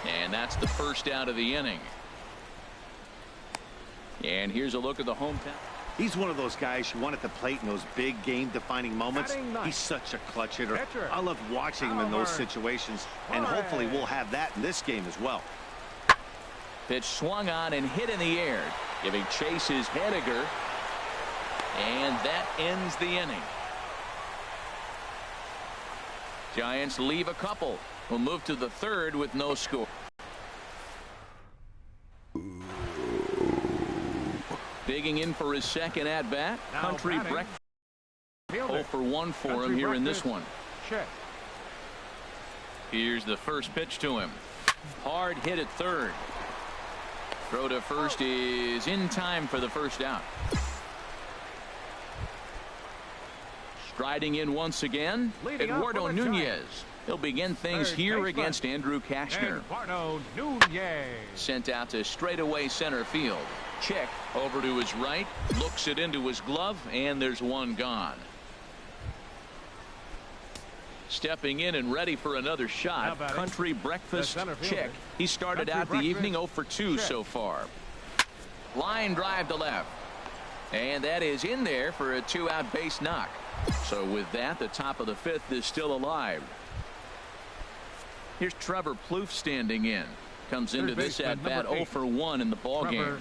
And that's the first out of the inning. And here's a look at the hometown. He's one of those guys you want at the plate in those big game-defining moments. He's such a clutch hitter. I love watching him in those situations, and hopefully we'll have that in this game as well. Pitch swung on and hit in the air, giving chase his Henniger, and that ends the inning. Giants leave a couple. We'll move to the third with no score. Digging in for his second at-bat, Country Breakfast. 0 for 1 for him here in this one. Check. Here's the first pitch to him. Hard hit at third. Throw to first is in time for the first out. Striding in once again, Eduardo Nunez. He'll begin things here against Andrew Kashner. Eduardo Nunez. Sent out to straightaway center field. Check over to his right, looks it into his glove, and there's one gone. Stepping in and ready for another shot, Country Breakfast Check. He started out the evening 0 for 2 so far. Line drive to left. And that is in there for a 2-out base knock. So with that, the top of the fifth is still alive. Here's Trevor Plouffe standing in. Comes into this at bat 0 for 1 in the ball game.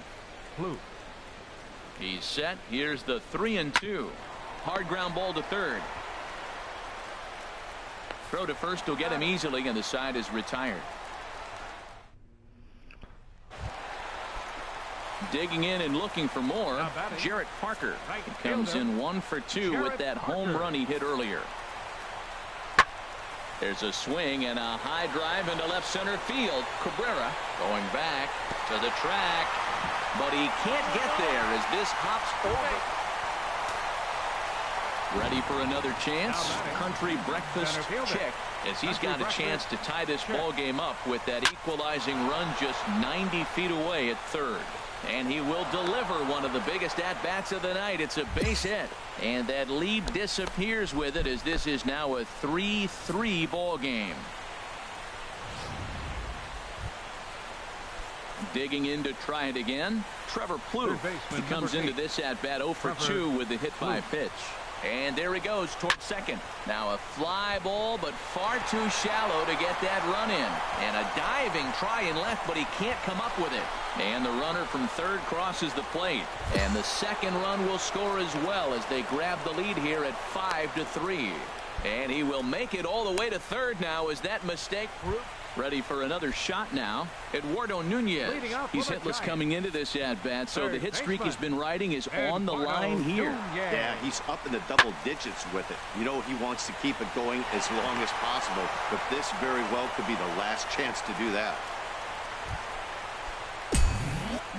He's set. Here's the 3-2. Hard ground ball to third. Throw to first will get him easily, and the side is retired. Digging in and looking for more, Jarrett Parker. He comes in 1 for 2 with that home run he hit earlier. There's a swing and a high drive into left center field. Cabrera going back to the track, but he can't get there as this hops over. Ready for another chance. Country Breakfast Check, as he's got a chance to tie this ball game up with that equalizing run just 90 feet away at third. And he will deliver one of the biggest at-bats of the night. It's a base hit. And that lead disappears with it, as this is now a 3-3 ball game. Digging in to try it again, Trevor Plouffe. He comes into this at-bat 0 for 2 with a hit by pitch. And there he goes towards second. Now a fly ball, but far too shallow to get that run in. And a diving try in left, but he can't come up with it. And the runner from third crosses the plate. And the second run will score as well, as they grab the lead here at 5-3. And he will make it all the way to third now, as that mistake proved. Ready for another shot now. Eduardo Nunez. He's hitless coming into this at-bat, so the hit streak he's been riding is on the line here. Yeah, he's up in the double digits with it. You know he wants to keep it going as long as possible, but this very well could be the last chance to do that.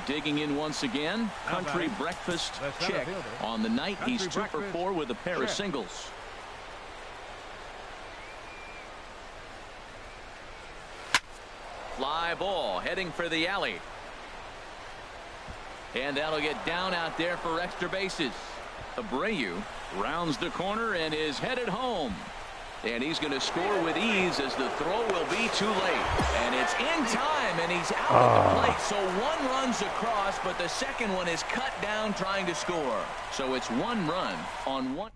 Digging in once again, Country Breakfast Check. On the night, he's 2 for 4 with a pair of singles. Fly ball heading for the alley. And that'll get down out there for extra bases. Abreu rounds the corner and is headed home. And he's going to score with ease, as the throw will be too late. And it's in time, and he's out at the plate. So one runs across, but the second one is cut down trying to score. So it's 1 run on 1.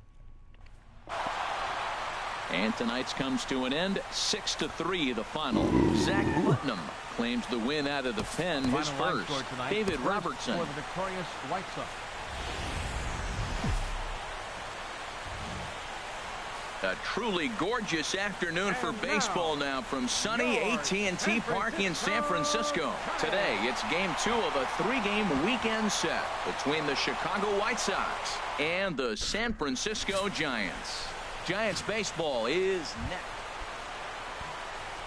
And tonight's comes to an end, 6-3 the final. Zach Putnam claims the win out of the pen, his first. David Robertson. For the victorious White Sox. A truly gorgeous afternoon for baseball now from sunny AT&T Park in San Francisco. Today, it's game 2 of a 3-game weekend set between the Chicago White Sox and the San Francisco Giants. Giants baseball is next.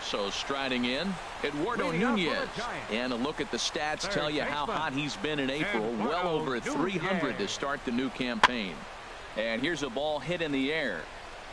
So striding in, Eduardo Nunez. And a look at the stats tell you how hot he's been in April. Well over 300 to start the new campaign. And here's a ball hit in the air.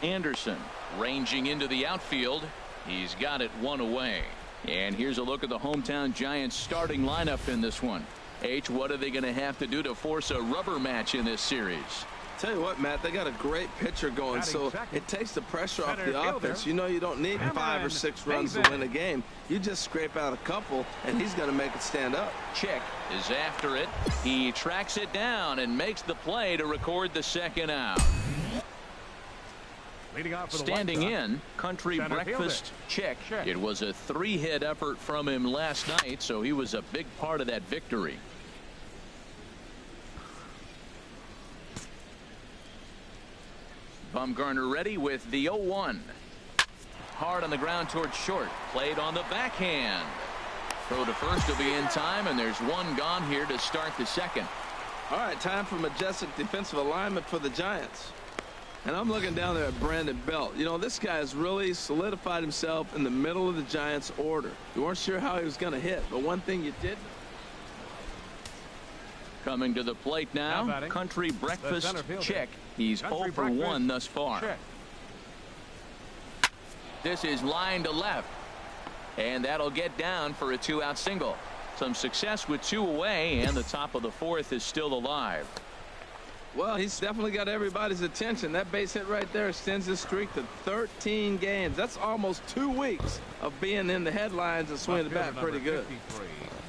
Anderson ranging into the outfield. He's got it 1 away. And here's a look at the hometown Giants starting lineup in this one. H, what are they going to have to do to force a rubber match in this series? Tell you what, Matt, they got a great pitcher going, so it takes the pressure off the offense. You know you don't need 5 or 6 runs to win a game. You just scrape out a couple, and he's going to make it stand up. Chick is after it. He tracks it down and makes the play to record the second out. Standing in, Country Breakfast Chick. It was a 3-hit effort from him last night, so he was a big part of that victory. Bumgarner ready with the 0-1. Hard on the ground towards short. Played on the backhand. Throw to first will be in time, and there's one gone here to start the second. All right, time for majestic defensive alignment for the Giants. And I'm looking down there at Brandon Belt. You know, this guy has really solidified himself in the middle of the Giants' order. You weren't sure how he was going to hit, but one thing you did. Coming to the plate now, Country Breakfast Chick. He's 0 for 1 thus far. This is line to left. And that'll get down for a 2-out single. Some success with 2 away, and the top of the 4th is still alive. Well, he's definitely got everybody's attention. That base hit right there extends his streak to 13 games. That's almost 2 weeks of being in the headlines and swinging the bat pretty good.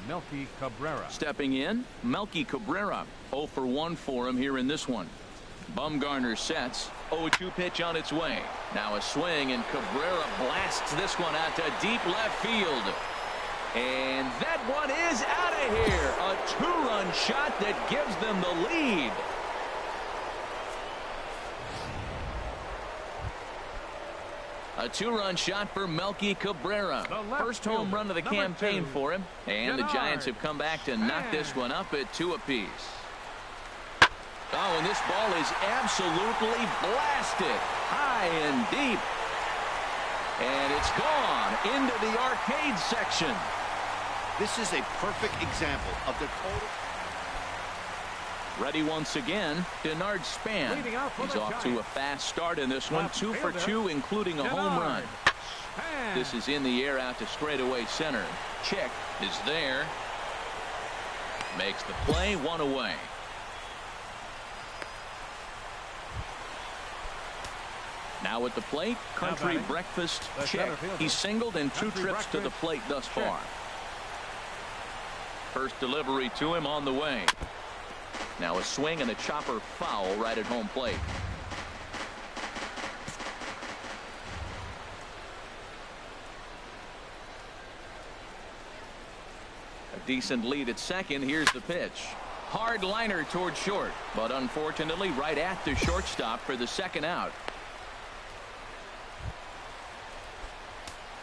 Melky Cabrera. Stepping in, Melky Cabrera. 0 for 1 for him here in this one. Bumgarner sets. 0-2 pitch on its way. Now a swing, and Cabrera blasts this one out to deep left field. And that one is out of here. A 2-run shot that gives them the lead. A 2-run shot for Melky Cabrera. First home run of the campaign for him. And the Giants have come back to knock this one up at 2 apiece. Oh, and this ball is absolutely blasted. High and deep. And it's gone into the arcade section. This is a perfect example of the total. Ready once again, Denard Span. He's off to a fast start in this one. 2 for 2, including a home run. This is in the air out to straightaway center. Chick is there. Makes the play, 1 away. Now at the plate, Country Breakfast Chick. He's singled in 2 trips to the plate thus far. First delivery to him on the way. Now a swing and a chopper foul right at home plate. A decent lead at second. Here's the pitch. Hard liner toward short, but unfortunately right at the shortstop for the second out.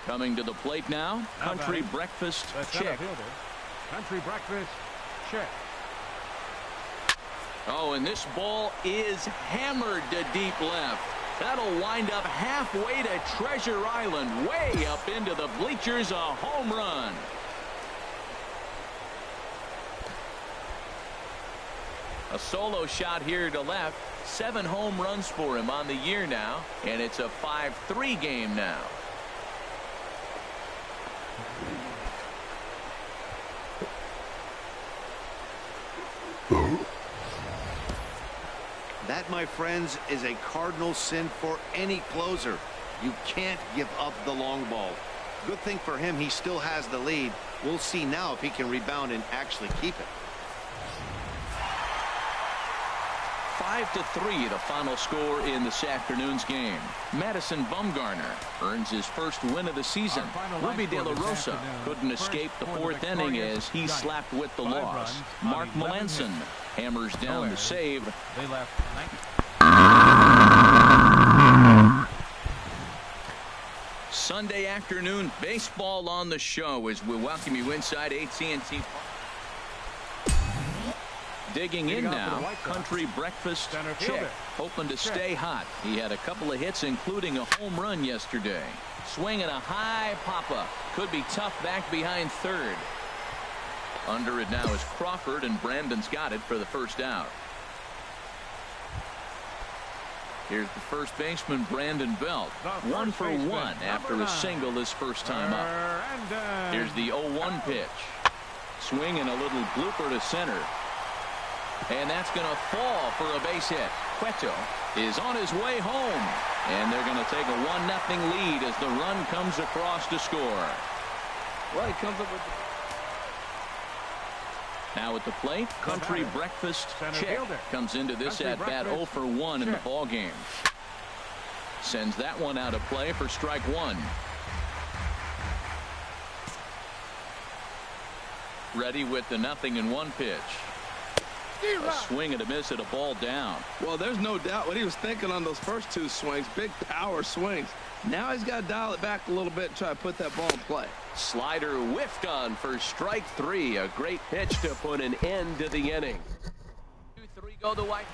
Coming to the plate now, Country Breakfast Chick. Country Breakfast Chick. Oh, and this ball is hammered to deep left. That'll wind up halfway to Treasure Island, way up into the bleachers. A home run. A solo shot here to left. 7 home runs for him on the year now, and it's a 5-3 game now. That, my friends, is a cardinal sin for any closer. You can't give up the long ball. Good thing for him, he still has the lead. We'll see now if he can rebound and actually keep it. 5-3 the final score in this afternoon's game. Madison Bumgarner earns his first win of the season. Ruby De La Rosa couldn't escape the 4th inning as he slapped with the loss. Mark Melanson hammers down the save. They left 19. Sunday afternoon baseball on the show as we welcome you inside AT&T. Digging in now, Country Breakfast Chick, hoping to stay hot. He had a couple of hits, including a home run yesterday. Swinging a high pop-up. Could be tough back behind third. Under it now is Crawford, and Brandon's got it for the first out. Here's the first baseman, Brandon Belt. 1 for 1 after a single his first time up. Here's the 0-1 pitch. Swing and a little blooper to center. And that's going to fall for a base hit. Cueto is on his way home, and they're going to take a 1-0 lead as the run comes across to score. Well, he comes up with Now at the plate, Country Breakfast Chick comes into this at-bat 0 for 1 in the ball game. Sends that one out of play for strike one. Ready with the 0-1 pitch. A swing and a miss at a ball down. Well, there's no doubt what he was thinking on those first two swings. Big power swings. Now he's got to dial it back a little bit and try to put that ball in play. Slider whiffed on for strike three. A great pitch to put an end to the inning. 2-3 go the White.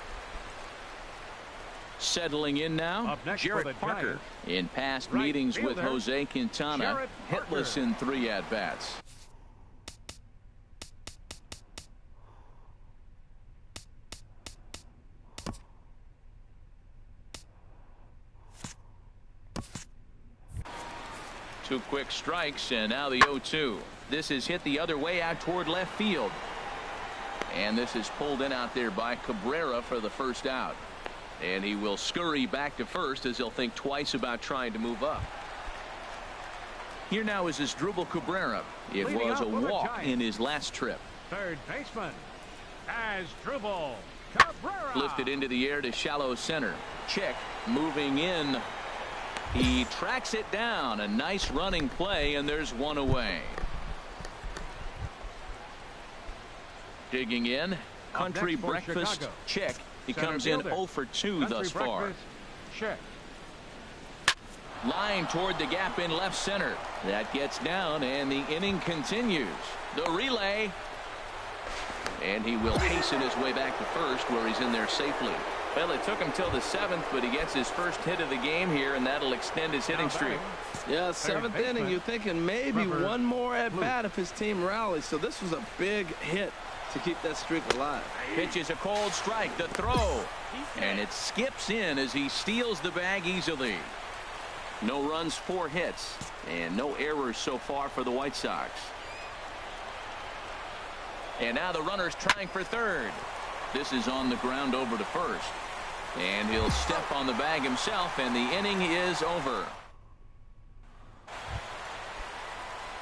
Settling in now, Jarrett Parker. In past meetings with Jose Quintana, hitless in 3 at-bats. Two quick strikes, and now the 0-2. This is hit the other way out toward left field. And this is pulled in out there by Cabrera for the first out. And he will scurry back to first as he'll think twice about trying to move up. Here now is Asdrubal Cabrera. It was a walk in his last trip. Third baseman, Asdrubal Cabrera. Lifted into the air to shallow center. Chick moving in. He tracks it down. A nice running play, and there's one away. Digging in, Country Breakfast Chick. He comes in 0 for 2 thus far. Check. Line toward the gap in left center. That gets down, and the inning continues. The relay. And he will hasten his way back to first, where he's in there safely. Well, it took him till the 7th, but he gets his first hit of the game here, and that'll extend his hitting streak. Yeah, 7th inning, you're thinking maybe one more at bat if his team rallies. So this was a big hit to keep that streak alive. Pitches a cold strike. The throw. And it skips in as he steals the bag easily. No runs, 4 hits, and no errors so far for the White Sox. And now the runner's trying for third. This is on the ground over to first. And he'll step on the bag himself, and the inning is over.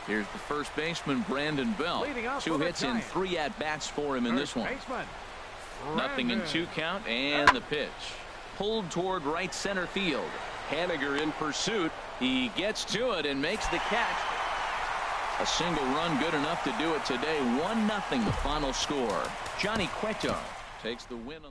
Here's the first baseman, Brandon Belt. 2 hits in 3 at-bats for him in this one. 0-2 count, and the pitch. Pulled toward right center field. Haniger in pursuit. He gets to it and makes the catch. A single run good enough to do it today. 1-0 the final score. Johnny Cueto takes the win.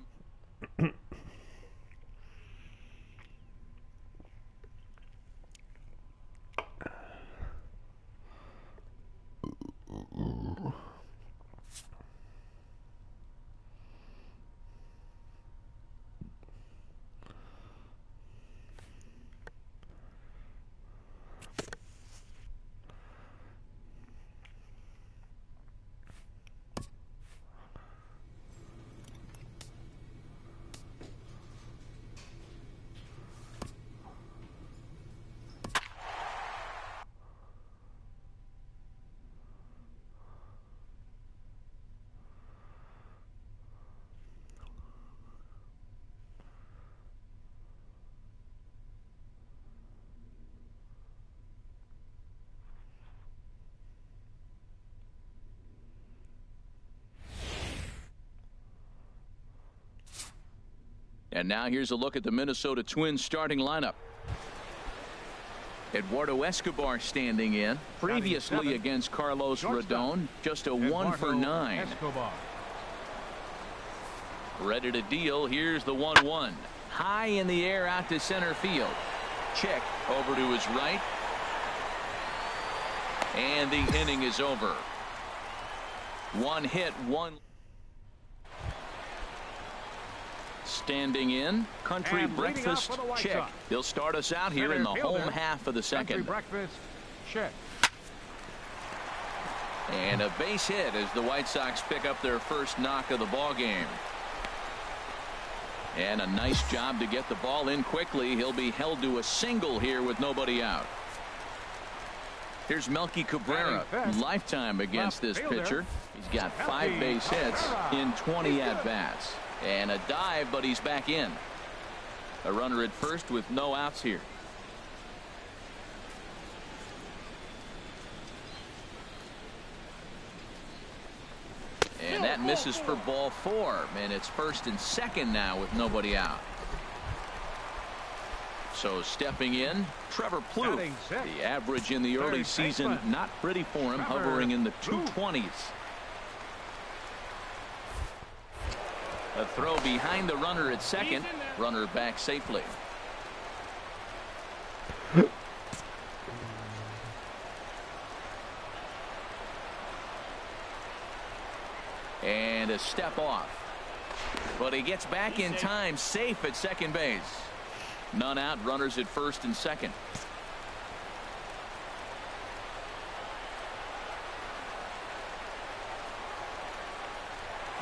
And now here's a look at the Minnesota Twins starting lineup. Eduardo Escobar standing in. Previously against Carlos Rodon, just a 1 for 9. Ready to deal. Here's the 1-1. High in the air out to center field. Check over to his right. And the inning is over. 1 hit, 1. Standing in, Country Breakfast Chick. He'll start us out here in the home half of the second. Breakfast Chick. And a base hit as the White Sox pick up their first knock of the ball game. And a nice job to get the ball in quickly. He'll be held to a single here with nobody out. Here's Melky Cabrera, lifetime against this pitcher. He's got 5 base hits in 20 at-bats. And a dive, but he's back in. A runner at first with no outs here. And that misses for ball 4. And it's first and second now with nobody out. So stepping in, Trevor Plouffe. The average in the early season, not pretty for him, hovering in the 220s. A throw behind the runner at second. Runner back safely. And a step off. But he gets back in time, safe at second base. None out, runners at first and second.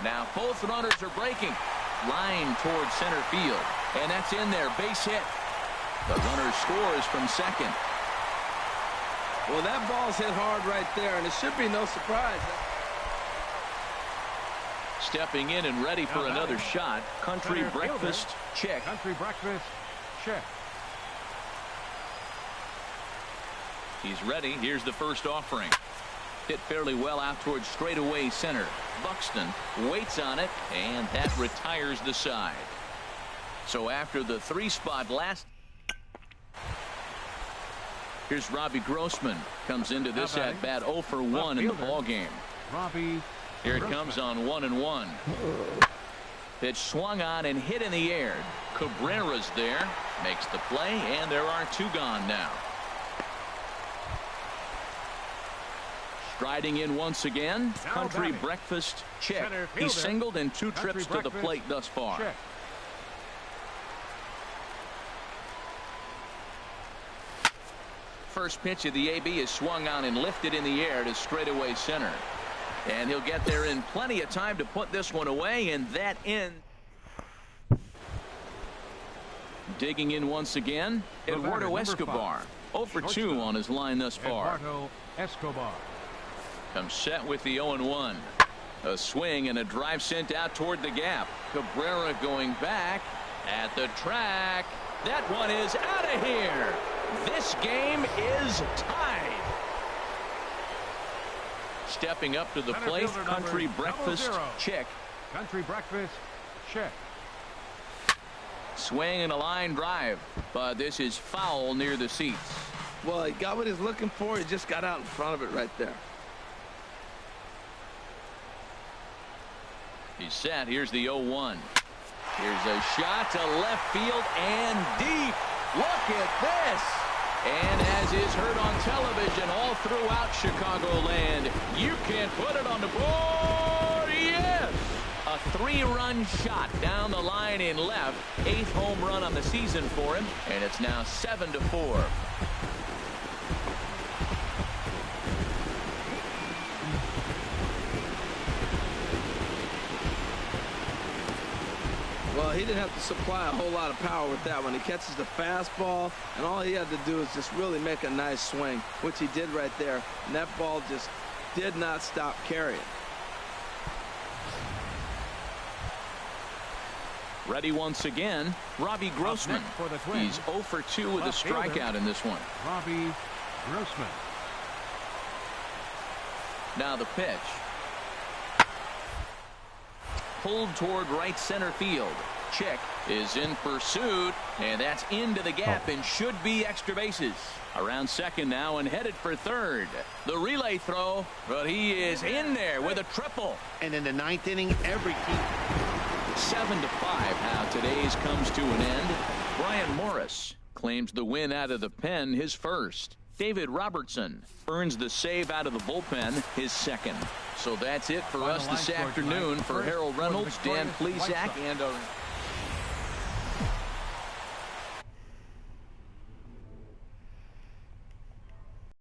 Now both runners are breaking. Line towards center field. And that's in there, base hit. The runner scores from second. Well, that ball's hit hard right there, and it should be no surprise. Stepping in and ready for another shot, Country Breakfast Chick. Country Breakfast Chick. He's ready. Here's the first offering. Hit fairly well out towards straightaway center. Buxton waits on it, and that retires the side. So after the 3-spot last, here's Robbie Grossman. Comes into this at bat 0 for 1 in the ball game. Robbie. Here it comes on 1-1. Pitch swung on and hit in the air. Cabrera's there, makes the play, and there are 2 gone now. Striding in once again, Country Breakfast Chick. He singled in 2 trips to the plate thus far. Check. First pitch of the AB is swung on and lifted in the air to straightaway center. And he'll get there in plenty of time to put this one away, and that in. Digging in once again, Eduardo Escobar. 0 for 2 on his line thus far. Eduardo Escobar. Comes set with the 0-1. A swing and a drive sent out toward the gap. Cabrera going back at the track. That one is out of here. This game is tied. Stepping up to the plate, Country Breakfast Chick. Country Breakfast Chick. Swing and a line drive, but this is foul near the seats. Well, he got what he's looking for. He just got out in front of it right there. He's set. Here's the 0-1. Here's a shot to left field and deep. Look at this. And as is heard on television all throughout Chicagoland, you can't put it on the board. Yes! A 3-run shot down the line in left. 8th home run on the season for him. And it's now 7-4. Well, he didn't have to supply a whole lot of power with that one. He catches the fastball, and all he had to do is just really make a nice swing, which he did right there. And that ball just did not stop carrying. Ready once again, Robbie Grossman. He's 0 for 2 with a strikeout in this one. Robbie Grossman. Now the pitch. Pulled toward right center field. Chick is in pursuit, and that's into the gap and should be extra bases. Around second now and headed for third. The relay throw, but he is in there with a triple. And in the 9th inning, every team. 7-5 how today's comes to an end. Brian Morris claims the win out of the pen, his first. David Robertson earns the save out of the bullpen, his second. So that's it for us this afternoon. For Harold Reynolds, Dan Plesac, and